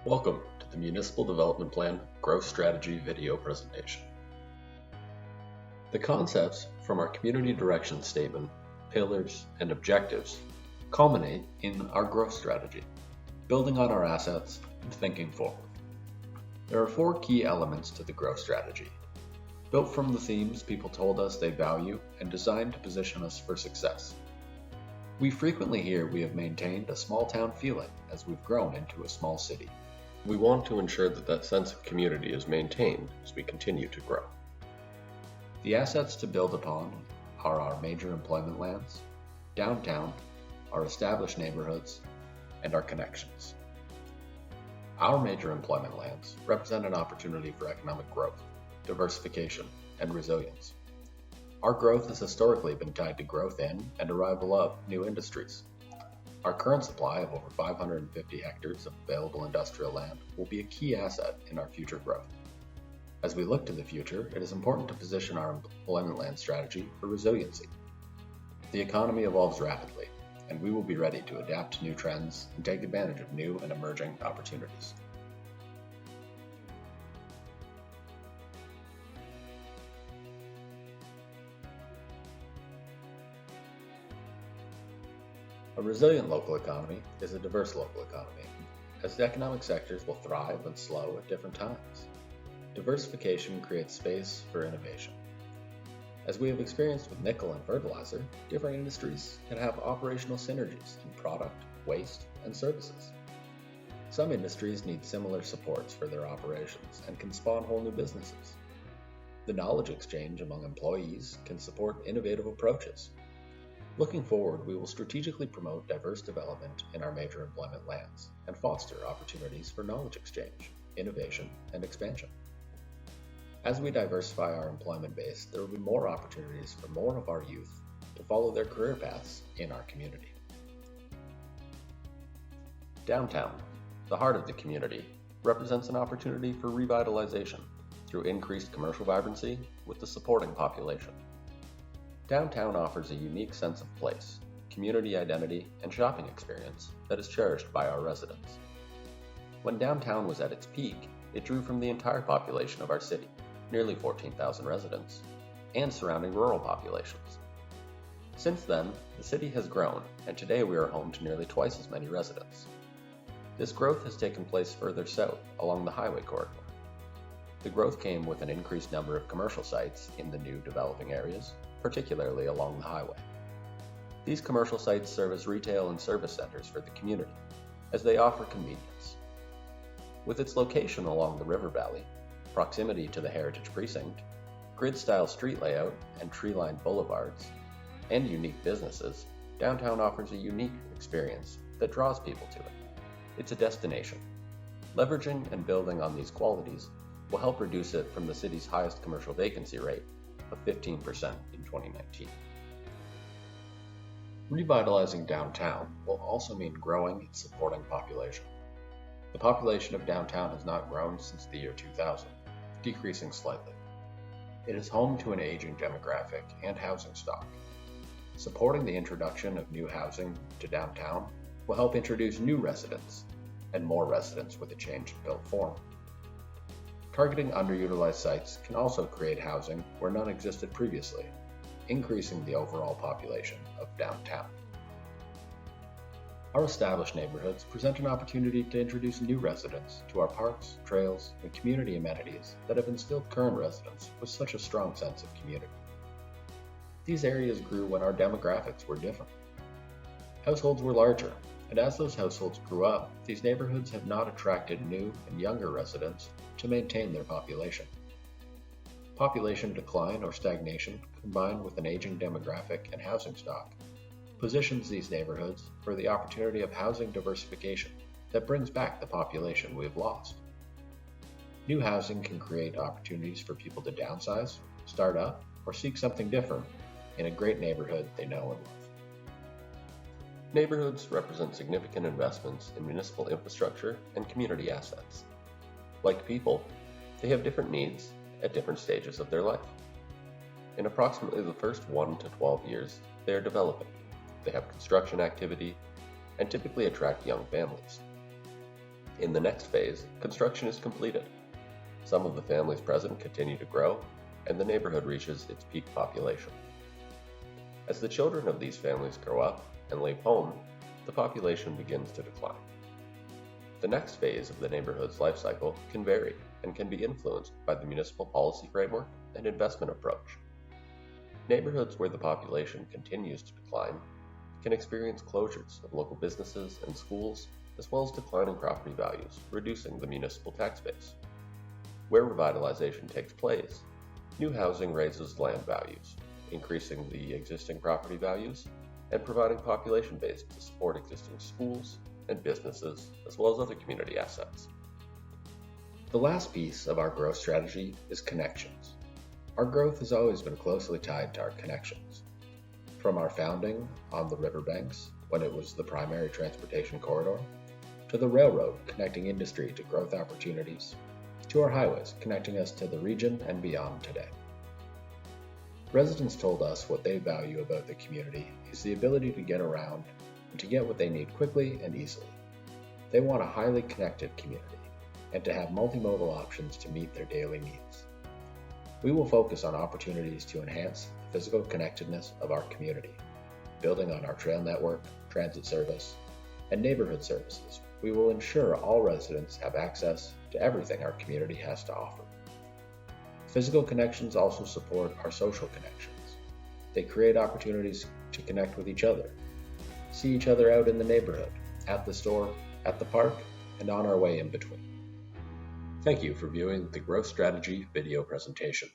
Welcome to the Municipal Development Plan Growth Strategy video presentation. The concepts from our Community Direction Statement, pillars, and objectives culminate in our growth strategy, building on our assets and thinking forward. There are four key elements to the growth strategy, built from the themes people told us they value and designed to position us for success. We frequently hear we have maintained a small town feeling as we've grown into a small city. We want to ensure that sense of community is maintained as we continue to grow. The assets to build upon are our major employment lands, downtown, our established neighborhoods, and our connections. Our major employment lands represent an opportunity for economic growth, diversification, and resilience. Our growth has historically been tied to growth in and arrival of new industries. Our current supply of over 550 hectares of available industrial land will be a key asset in our future growth. As we look to the future, it is important to position our employment land strategy for resiliency. The economy evolves rapidly, and we will be ready to adapt to new trends and take advantage of new and emerging opportunities. A resilient local economy is a diverse local economy, as the economic sectors will thrive and slow at different times. Diversification creates space for innovation. As we have experienced with nickel and fertilizer, different industries can have operational synergies in product, waste, and services. Some industries need similar supports for their operations and can spawn whole new businesses. The knowledge exchange among employees can support innovative approaches. Looking forward, we will strategically promote diverse development in our major employment lands and foster opportunities for knowledge exchange, innovation, and expansion. As we diversify our employment base, there will be more opportunities for more of our youth to follow their career paths in our community. Downtown, the heart of the community, represents an opportunity for revitalization through increased commercial vibrancy with the supporting population. Downtown offers a unique sense of place, community identity, and shopping experience that is cherished by our residents. When downtown was at its peak, it drew from the entire population of our city, nearly 14,000 residents, and surrounding rural populations. Since then, the city has grown, and today we are home to nearly twice as many residents. This growth has taken place further south along the highway corridor. The growth came with an increased number of commercial sites in the new developing areas, particularly along the highway. These commercial sites serve as retail and service centers for the community, as they offer convenience. With its location along the river valley, proximity to the Heritage Precinct, grid-style street layout and tree-lined boulevards, and unique businesses, downtown offers a unique experience that draws people to it. It's a destination. Leveraging and building on these qualities will help reduce it from the city's highest commercial vacancy rate of 15% in 2019. Revitalizing downtown will also mean growing its supporting population. The population of downtown has not grown since the year 2000, decreasing slightly. It is home to an aging demographic and housing stock. Supporting the introduction of new housing to downtown will help introduce new residents and more residents with a changed built form. Targeting underutilized sites can also create housing where none existed previously, increasing the overall population of downtown. Our established neighborhoods present an opportunity to introduce new residents to our parks, trails, and community amenities that have instilled current residents with such a strong sense of community. These areas grew when our demographics were different. Households were larger, and as those households grew up, these neighborhoods have not attracted new and younger residents to maintain their population. Population decline or stagnation, combined with an aging demographic and housing stock, positions these neighborhoods for the opportunity of housing diversification that brings back the population we have lost. New housing can create opportunities for people to downsize, start up, or seek something different in a great neighborhood they know and love. Neighborhoods represent significant investments in municipal infrastructure and community assets. Like people, they have different needs at different stages of their life. In approximately the first 1 to 12 years, they are developing. They have construction activity and typically attract young families. In the next phase, construction is completed. Some of the families present continue to grow, and the neighborhood reaches its peak population. As the children of these families grow up and leave home, the population begins to decline. The next phase of the neighborhood's life cycle can vary and can be influenced by the municipal policy framework and investment approach. Neighborhoods where the population continues to decline can experience closures of local businesses and schools, as well as declining property values, reducing the municipal tax base. Where revitalization takes place, new housing raises land values, increasing the existing property values and providing population base to support existing schools and businesses, as well as other community assets. The last piece of our growth strategy is connections. Our growth has always been closely tied to our connections. From our founding on the riverbanks, when it was the primary transportation corridor, to the railroad connecting industry to growth opportunities, to our highways connecting us to the region and beyond today. Residents told us what they value about the community is the ability to get around and to get what they need quickly and easily. They want a highly connected community and to have multimodal options to meet their daily needs. We will focus on opportunities to enhance the physical connectedness of our community, building on our trail network, transit service, and neighborhood services. We will ensure all residents have access to everything our community has to offer. Physical connections also support our social connections. They create opportunities to connect with each other, see each other out in the neighborhood, at the store, at the park, and on our way in between. Thank you for viewing the Growth Strategy video presentation.